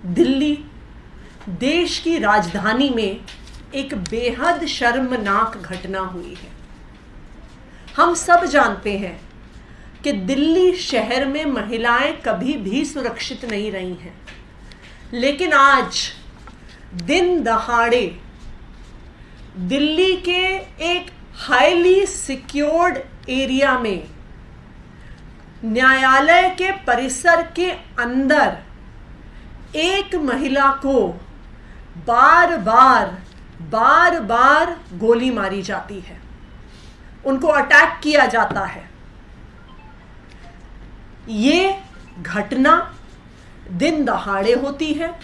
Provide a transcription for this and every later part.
दिल्ली देश की राजधानी में एक बेहद शर्मनाक घटना हुई है। हम सब जानते हैं कि दिल्ली शहर में महिलाएं कभी भी सुरक्षित नहीं रही हैं, लेकिन आज दिन दहाड़े दिल्ली के एक हाईली सिक्योर्ड एरिया में न्यायालय के परिसर के अंदर एक महिला को बार बार गोली मारी जाती है, उनको अटैक किया जाता है। ये घटना दिन दहाड़े होती है,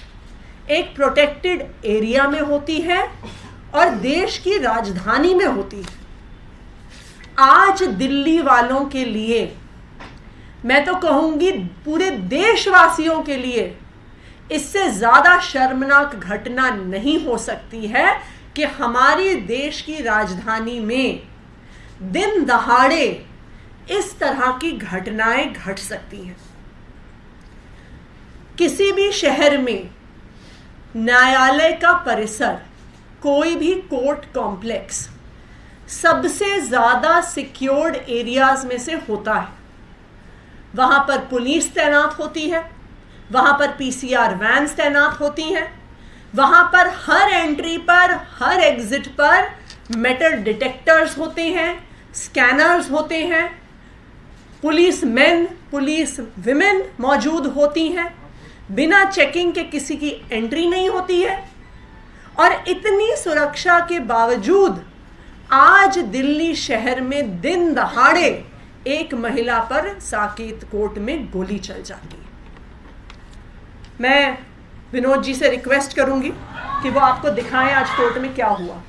एक प्रोटेक्टेड एरिया में होती है और देश की राजधानी में होती है। आज दिल्ली वालों के लिए, मैं तो कहूंगी पूरे देशवासियों के लिए, इससे ज्यादा शर्मनाक घटना नहीं हो सकती है कि हमारी देश की राजधानी में दिन दहाड़े इस तरह की घटनाएं घट सकती हैं। किसी भी शहर में न्यायालय का परिसर, कोई भी कोर्ट कॉम्प्लेक्स सबसे ज्यादा सिक्योर्ड एरियाज में से होता है। वहां पर पुलिस तैनात होती है, वहां पर पीसीआर वैन्स तैनात होती हैं, वहां पर हर एंट्री पर, हर एग्जिट पर मेटल डिटेक्टर्स होते हैं, स्कैनर्स होते हैं, पुलिस मैन, पुलिस विमेन मौजूद होती हैं। बिना चेकिंग के किसी की एंट्री नहीं होती है। और इतनी सुरक्षा के बावजूद आज दिल्ली शहर में दिन दहाड़े एक महिला पर साकेत कोर्ट में गोली चल जाती है। मैं विनोद जी से रिक्वेस्ट करूंगी कि वो आपको दिखाएं आज कोर्ट में क्या हुआ।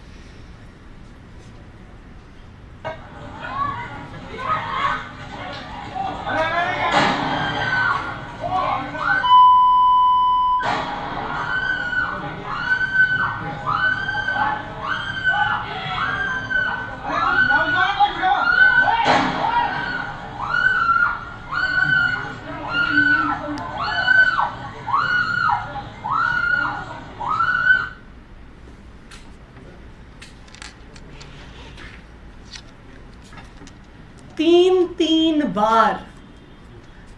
तीन बार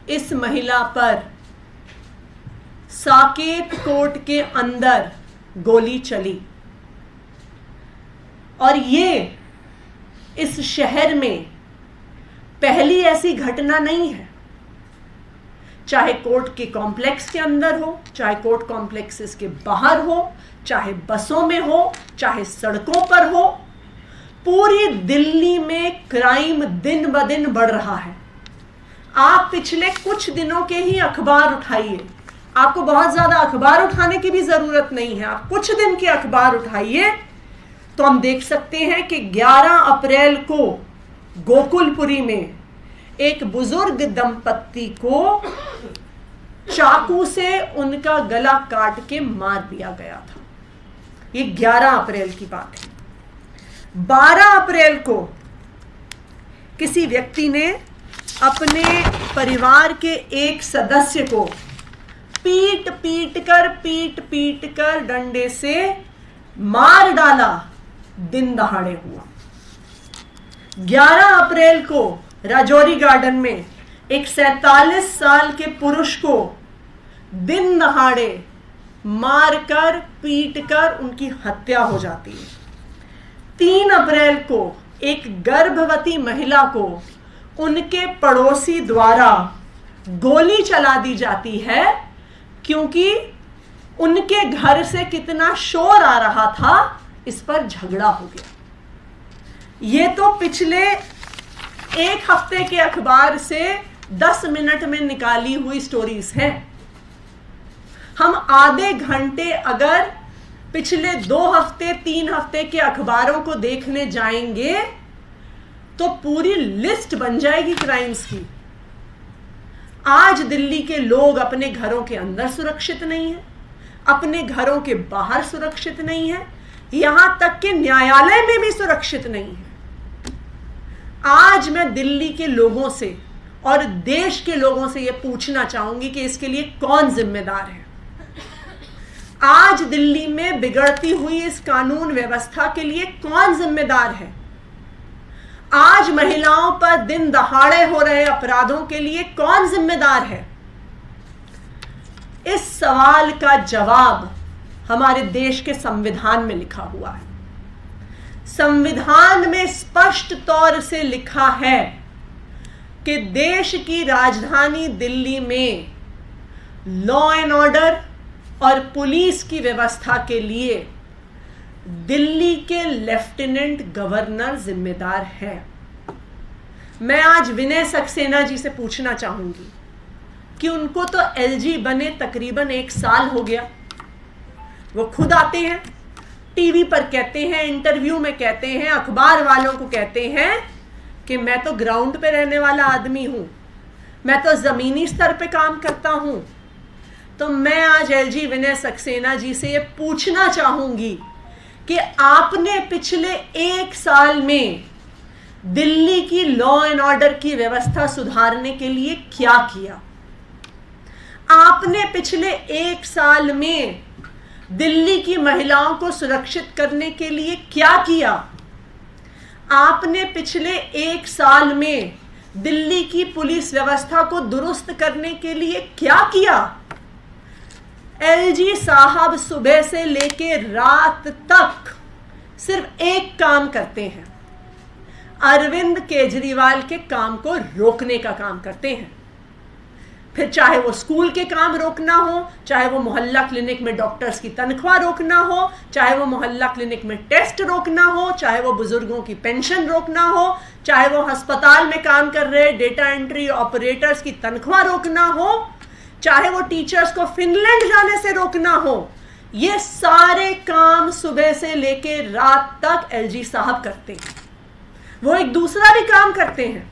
इस महिला पर साकेत कोर्ट के अंदर गोली चली। और ये इस शहर में पहली ऐसी घटना नहीं है। चाहे कोर्ट के कॉम्प्लेक्स के अंदर हो, चाहे कोर्ट कॉम्प्लेक्सेस के बाहर हो, चाहे बसों में हो, चाहे सड़कों पर हो, पूरी दिल्ली में क्राइम दिन ब दिन बढ़ रहा है। आप पिछले कुछ दिनों के ही अखबार उठाइए, आपको बहुत ज्यादा अखबार उठाने की भी जरूरत नहीं है, आप कुछ दिन के अखबार उठाइए तो हम देख सकते हैं कि 11 अप्रैल को गोकुलपुरी में एक बुजुर्ग दंपत्ति को चाकू से उनका गला काट के मार दिया गया था। ये 11 अप्रैल की बात है। 12 अप्रैल को किसी व्यक्ति ने अपने परिवार के एक सदस्य को पीट पीट कर डंडे से मार डाला, दिन दहाड़े हुआ। 11 अप्रैल को राजौरी गार्डन में एक 47 साल के पुरुष को दिन दहाड़े मारकर पीटकर उनकी हत्या हो जाती है। 3 अप्रैल को एक गर्भवती महिला को उनके पड़ोसी द्वारा गोली चला दी जाती है, क्योंकि उनके घर से कितना शोर आ रहा था, इस पर झगड़ा हो गया। ये तो पिछले एक हफ्ते के अखबार से 10 मिनट में निकाली हुई स्टोरीज हैं। हम आधे घंटे अगर पिछले 2 हफ्ते 3 हफ्ते के अखबारों को देखने जाएंगे तो पूरी लिस्ट बन जाएगी क्राइम्स की। आज दिल्ली के लोग अपने घरों के अंदर सुरक्षित नहीं है, अपने घरों के बाहर सुरक्षित नहीं है, यहां तक कि न्यायालय में भी सुरक्षित नहीं है। आज मैं दिल्ली के लोगों से और देश के लोगों से यह पूछना चाहूंगी कि इसके लिए कौन जिम्मेदार है। आज दिल्ली में बिगड़ती हुई इस कानून व्यवस्था के लिए कौन जिम्मेदार है? आज महिलाओं पर दिन दहाड़े हो रहे अपराधों के लिए कौन जिम्मेदार है? इस सवाल का जवाब हमारे देश के संविधान में लिखा हुआ है। संविधान में स्पष्ट तौर से लिखा है कि देश की राजधानी दिल्ली में लॉ एंड ऑर्डर और पुलिस की व्यवस्था के लिए दिल्ली के लेफ्टिनेंट गवर्नर जिम्मेदार है। मैं आज विनय सक्सेना जी से पूछना चाहूंगी कि उनको तो एलजी बने तकरीबन 1 साल हो गया। वो खुद आते हैं, टीवी पर कहते हैं, इंटरव्यू में कहते हैं, अखबार वालों को कहते हैं कि मैं तो ग्राउंड पे रहने वाला आदमी हूं, मैं तो जमीनी स्तर पे काम करता हूं। तो मैं आज एलजी विनय सक्सेना जी से ये पूछना चाहूंगी कि आपने पिछले 1 साल में दिल्ली की लॉ एंड ऑर्डर की व्यवस्था सुधारने के लिए क्या किया? आपने पिछले 1 साल में दिल्ली की महिलाओं को सुरक्षित करने के लिए क्या किया? आपने पिछले 1 साल में दिल्ली की पुलिस व्यवस्था को दुरुस्त करने के लिए क्या किया? एलजी साहब सुबह से लेकर रात तक सिर्फ एक काम करते हैं, अरविंद केजरीवाल के काम को रोकने का काम करते हैं। फिर चाहे वो स्कूल के काम रोकना हो, चाहे वो मोहल्ला क्लिनिक में डॉक्टर्स की तनख्वाह रोकना हो, चाहे वो मोहल्ला क्लिनिक में टेस्ट रोकना हो, चाहे वो बुजुर्गों की पेंशन रोकना हो, चाहे वो अस्पताल में काम कर रहे डेटा एंट्री ऑपरेटर्स की तनख्वाह रोकना हो, चाहे वो टीचर्स को फिनलैंड जाने से रोकना हो, ये सारे काम सुबह से लेके रात तक एलजी साहब करते हैं। वो एक दूसरा भी काम करते हैं।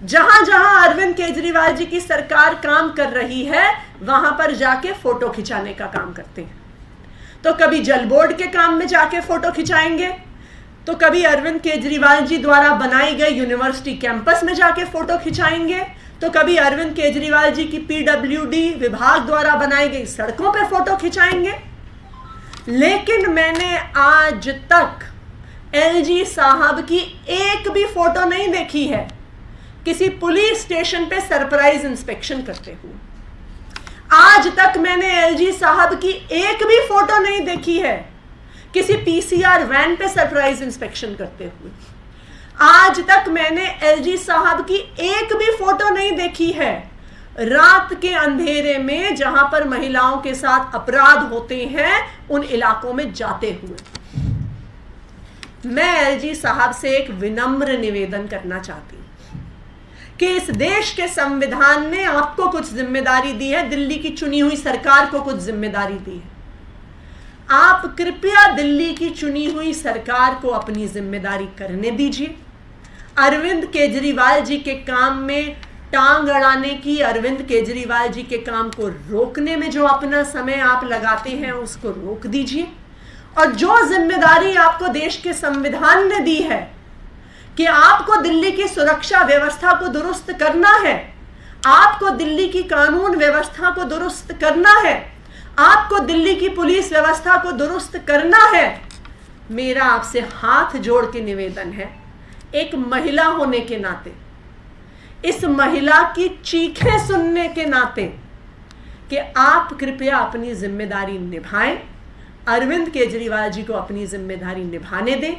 जहां जहां अरविंद केजरीवाल जी की सरकार काम कर रही है वहां पर जाके फोटो खिंचाने का काम करते हैं। तो कभी जल बोर्ड के काम में जाके फोटो खिंचाएंगे, तो कभी अरविंद केजरीवाल जी द्वारा बनाई गई यूनिवर्सिटी कैंपस में जाके फोटो खिंचाएंगे, तो कभी अरविंद केजरीवाल जी की पीडब्ल्यूडी विभाग द्वारा बनाई गई सड़कों पे फोटो खिंचाएंगे। लेकिन मैंने आज तक एलजी साहब की एक भी फोटो नहीं देखी है किसी पुलिस स्टेशन पे सरप्राइज इंस्पेक्शन करते हुए। आज तक मैंने एलजी साहब की एक भी फोटो नहीं देखी है किसी पीसीआर वैन पे सरप्राइज इंस्पेक्शन करते हुए। आज तक मैंने एलजी साहब की एक भी फोटो नहीं देखी है रात के अंधेरे में जहां पर महिलाओं के साथ अपराध होते हैं उन इलाकों में जाते हुए। मैं एलजी साहब से एक विनम्र निवेदन करना चाहती हूं कि इस देश के संविधान ने आपको कुछ जिम्मेदारी दी है, दिल्ली की चुनी हुई सरकार को कुछ जिम्मेदारी दी है। आप कृपया दिल्ली की चुनी हुई सरकार को अपनी जिम्मेदारी करने दीजिए। अरविंद केजरीवाल जी के काम में टांग अड़ाने की, अरविंद केजरीवाल जी के काम को रोकने में जो अपना समय आप लगाते हैं उसको रोक दीजिए। और जो जिम्मेदारी आपको देश के संविधान ने दी है कि आपको दिल्ली की सुरक्षा व्यवस्था को दुरुस्त करना है, आपको दिल्ली की कानून व्यवस्था को दुरुस्त करना है, आपको दिल्ली की पुलिस व्यवस्था को दुरुस्त करना है, मेरा आपसे हाथ जोड़ के निवेदन है, एक महिला होने के नाते, इस महिला की चीखें सुनने के नाते, कि आप कृपया अपनी जिम्मेदारी निभाएं, अरविंद केजरीवाल जी को अपनी जिम्मेदारी निभाने दें,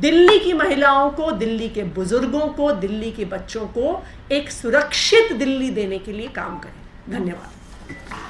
दिल्ली की महिलाओं को, दिल्ली के बुजुर्गों को, दिल्ली के बच्चों को एक सुरक्षित दिल्ली देने के लिए काम करें। धन्यवाद।